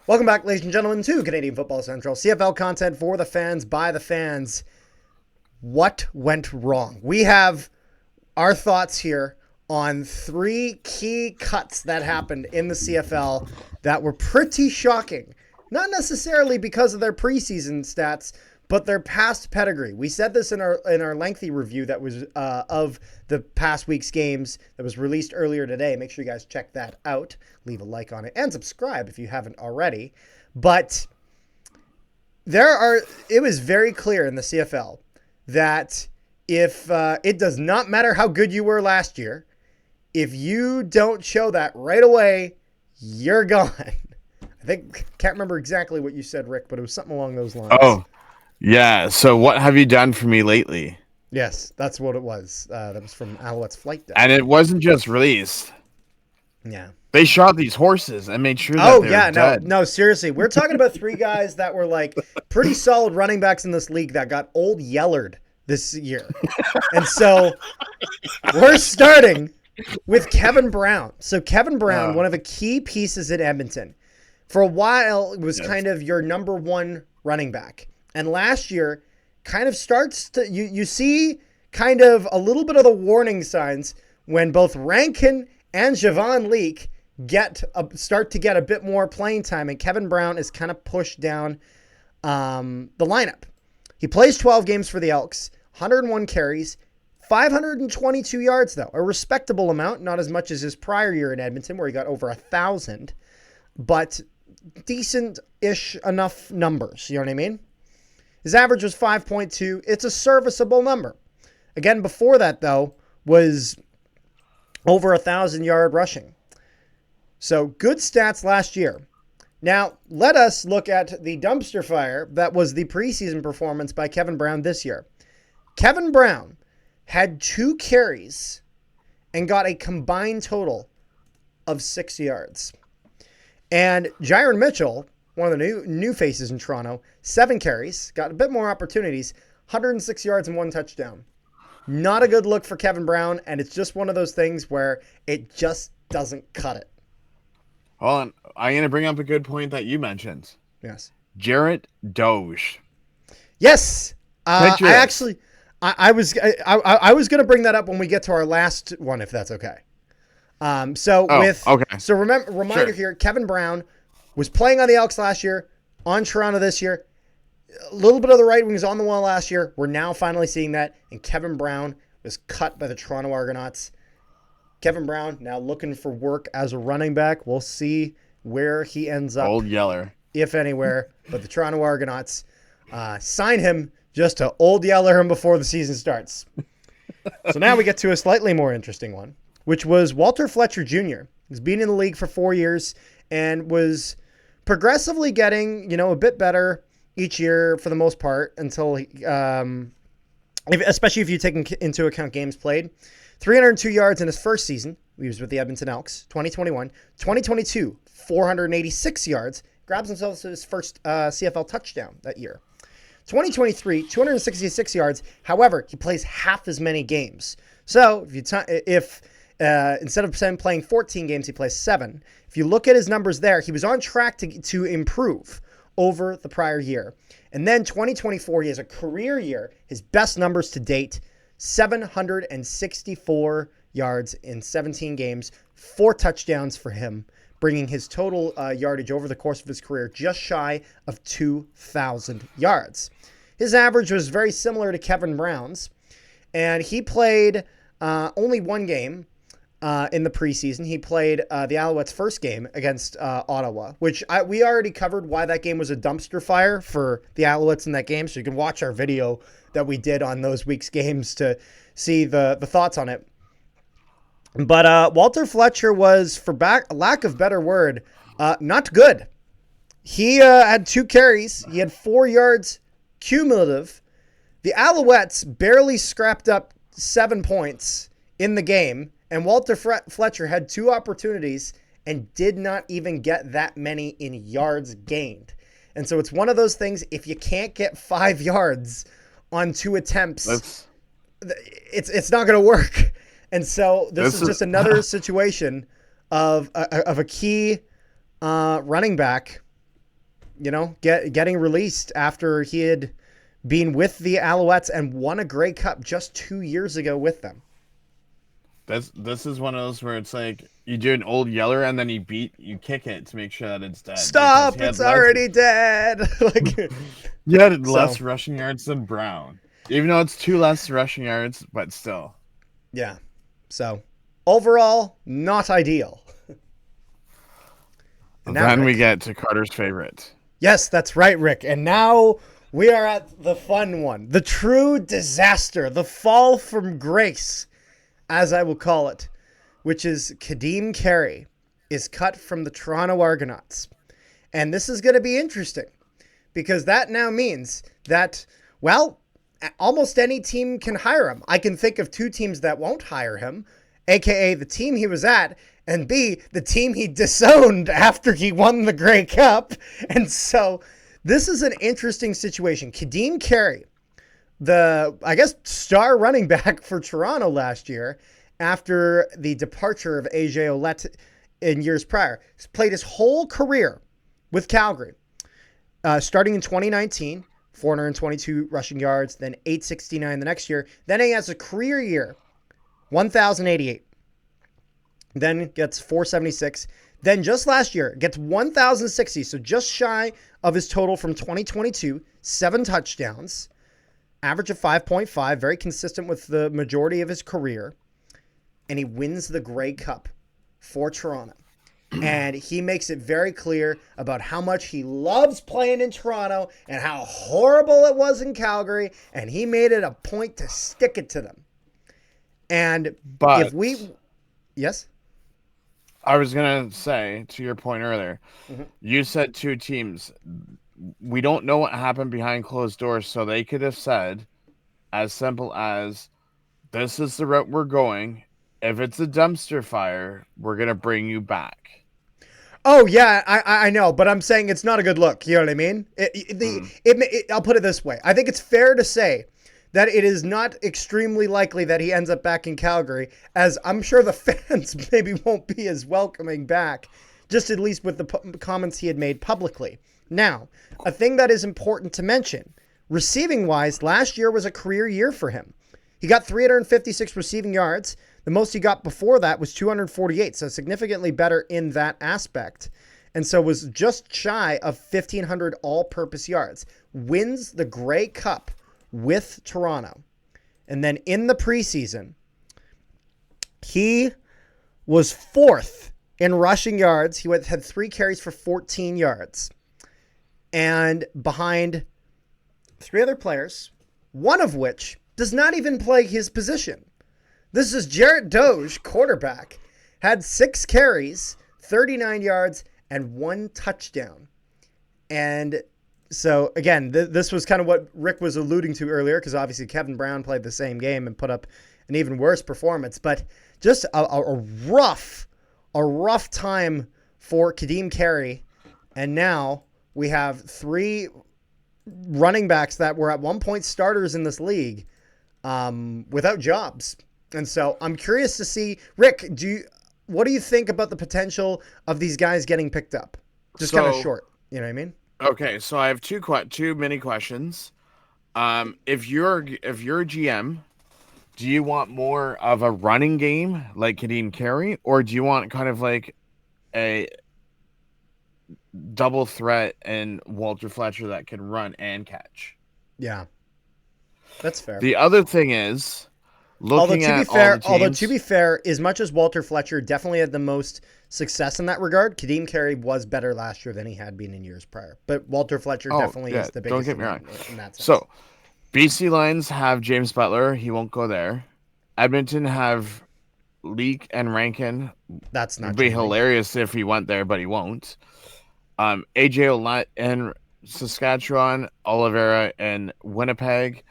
Welcome back, ladies and gentlemen, to Canadian Football Central. CFL content for the fans, by the fans. What went wrong? We have our thoughts here on 3 key cuts that happened in the CFL that were pretty shocking. Not necessarily because of their preseason stats, but their past pedigree. We said this in our lengthy review that was of the past week's games that was released earlier today. Make sure you guys check that out. Leave a like on it and subscribe if you haven't already. But it was very clear in the CFL that if it does not matter how good you were last year, if you don't show that right away, you're gone. Can't remember exactly what you said, Rick, but it was something along those lines. Oh, yeah. So what have you done for me lately? Yes, that's what it was. That was from Alouette's flight deck. And it wasn't just released. Yeah. They shot these horses and made sure that they were dead. No, seriously. We're talking about 3 guys that were like pretty solid running backs in this league that got old Yellered this year. And so we're starting with Kevin Brown. So Kevin Brown, one of the key pieces in Edmonton, for a while was kind of your number 1 running back. And last year kind of starts to, you see kind of a little bit of the warning signs when both Rankin and Javon Leake start to get a bit more playing time, and Kevin Brown is kind of pushed down the lineup. He plays 12 games for the Elks, 101 carries, 522 yards, though. A respectable amount, not as much as his prior year in Edmonton, where he got over 1,000, but decent-ish enough numbers, you know what I mean? His average was 5.2. It's a serviceable number. Again, before that, though, was over 1,000-yard rushing. So good stats last year. Now, let us look at the dumpster fire that was the preseason performance by Kevin Brown this year. Kevin Brown had 2 carries and got a combined total of 6 yards. And Jaron Mitchell, one of the new faces in Toronto, 7 carries, got a bit more opportunities, 106 yards and 1 touchdown. Not a good look for Kevin Brown, and it's just one of those things where it just doesn't cut it. Hold on. I'm going to bring up a good point that you mentioned. Yes. Jarrett Doge. Yes. I was going to bring that up when we get to our last one, if that's okay. Reminder here, Kevin Brown was playing on the Elks last year, on Toronto this year. A little bit of the right wing was on the wall last year. We're now finally seeing that, and Kevin Brown was cut by the Toronto Argonauts. Kevin Brown now looking for work as a running back. We'll see where he ends up. Old Yeller. If anywhere. But the Toronto Argonauts sign him just to old Yeller him before the season starts. So now we get to a slightly more interesting one, which was Walter Fletcher Jr. He's been in the league for 4 years and was progressively getting, a bit better each year for the most part until, especially if you take into account games played. 302 yards in his first season. He was with the Edmonton Elks. 2021. 2022, 486 yards. Grabs himself his first CFL touchdown that year. 2023, 266 yards. However, he plays half as many games. So if instead of playing 14 games, he plays 7. If you look at his numbers there, he was on track to improve over the prior year. And then 2024, he has a career year. His best numbers to date, 764 yards in 17 games, 4 touchdowns for him, bringing his total yardage over the course of his career just shy of 2,000 yards. His average was very similar to Kevin Brown's, and he played only 1 game in the preseason. He played the Alouettes' first game against Ottawa, which we already covered why that game was a dumpster fire for the Alouettes in that game, so you can watch our video that we did on those week's games to see the thoughts on it. But Walter Fletcher was, for lack of better word, not good. He had 2 carries. He had 4 yards cumulative. The Alouettes barely scrapped up 7 points in the game, and Walter Fletcher had 2 opportunities and did not even get that many in yards gained. And so it's one of those things, if you can't get 5 yards on 2 attempts, it's not going to work. And so this This is is just another situation of a key running back, getting released after he had been with the Alouettes and won a Grey Cup just 2 years ago with them. this is one of those where it's like you do an old yeller and then you kick it to make sure that it's dead because Stop! It's already dead. he had So less rushing yards than Brown, even though it's 2 less rushing yards, but still. yeah. So overall, not ideal. And now, Then we Rick. get to Carter's favorite. Yes, that's right, Rick. And now we are at the fun one, the true disaster, the fall from grace, as I will call it, which is Kadeem Carey is cut from the Toronto Argonauts. And this is going to be interesting because that now means that, well, almost any team can hire him. I can think of 2 teams that won't hire him, aka the team he was at, and B, the team he disowned after he won the Grey Cup. And so this is an interesting situation. Kadeem Carey, the, I guess, star running back for Toronto last year after the departure of AJ Ouellette in years prior, played his whole career with Calgary, starting in 2019, 422 rushing yards, then 869 the next year. Then he has a career year, 1,088. Then gets 476. Then just last year, gets 1,060, so just shy of his total from 2022, 7 touchdowns, average of 5.5, very consistent with the majority of his career. And he wins the Grey Cup for Toronto. And he makes it very clear about how much he loves playing in Toronto and how horrible it was in Calgary. And he made it a point to stick it to them. And But if we... Yes? I was going to say, to your point earlier, you said 2 teams. We don't know what happened behind closed doors, so they could have said as simple as, this is the route we're going. If it's a dumpster fire, we're going to bring you back. Oh, yeah, I know, but I'm saying it's not a good look. You know what I mean? I'll put it this way. I think it's fair to say that it is not extremely likely that he ends up back in Calgary, as I'm sure the fans maybe won't be as welcoming back, just at least with the comments he had made publicly. Now, a thing that is important to mention, receiving-wise, last year was a career year for him. He got 356 receiving yards. The most he got before that was 248, so significantly better in that aspect. And so was just shy of 1,500 all-purpose yards. Wins the Grey Cup with Toronto. And then in the preseason, he was 4th in rushing yards. He had 3 carries for 14 yards. And behind 3 other players, one of which does not even play his position. This is Jarrett Doege, quarterback, had 6 carries, 39 yards, and 1 touchdown. And so, again, this was kind of what Rick was alluding to earlier, because obviously Kevin Brown played the same game and put up an even worse performance. But just a rough time for Kadeem Carey. And now we have 3 running backs that were at one point starters in this league without jobs. And so I'm curious to see, Rick, what do you think about the potential of these guys getting picked up? Just kind of short, you know what I mean? Okay, so I have two mini questions. If you're a GM, do you want more of a running game like Kadeem Carey, or do you want kind of like a double threat and Walter Fletcher that can run and catch? Yeah, that's fair. The other thing is, Although to be fair, as much as Walter Fletcher definitely had the most success in that regard, Kadeem Carey was better last year than he had been in years prior. But Walter Fletcher definitely is the biggest. Don't get me wrong. In that sense. So, BC Lions have James Butler. He won't go there. Edmonton have Leak and Rankin. That's not. It'd be hilarious if he went there, but he won't. AJ Ouellette in Saskatchewan, Oliveira in Winnipeg.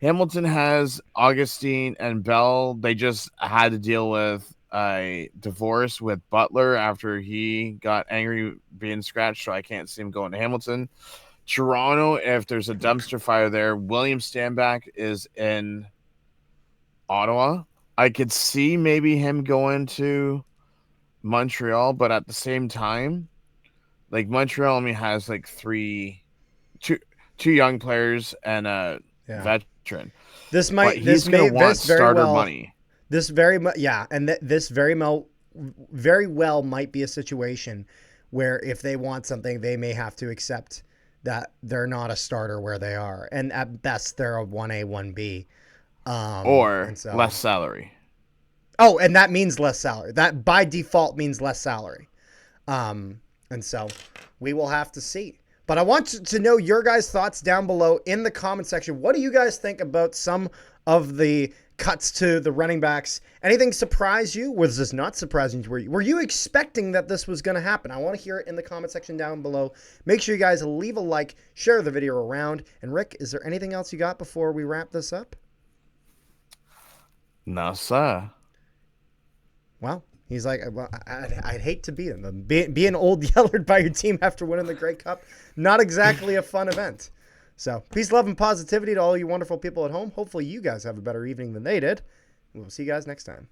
Hamilton has Augustine and Bell. They just had to deal with a divorce with Butler after he got angry being scratched, so I can't see him going to Hamilton. Toronto, if there's a dumpster fire there, William Stanback is in Ottawa. I could see maybe him going to Montreal, but at the same time, like Montreal only has like two young players and a Yeah. veteran, but he's gonna want This very starter well, money. this very much, yeah, and this very well might be a situation where if they want something, they may have to accept that they're not a starter where they are, and at best they're a 1A 1B. Or And so, less salary. oh, and that means less salary. That by default means less salary. And so we will have to see. But I want to know your guys' thoughts down below in the comment section. What do you guys think about some of the cuts to the running backs? Anything surprise you? Was this not surprising to you? Were you expecting that this was going to happen? I want to hear it in the comment section down below. Make sure you guys leave a like, share the video around. And Rick, is there anything else you got before we wrap this up? No, sir. Well, he's like, well, I'd hate to beat him. Being old yellered by your team after winning the Grey Cup, not exactly a fun event. So peace, love, and positivity to all you wonderful people at home. Hopefully you guys have a better evening than they did. We'll see you guys next time.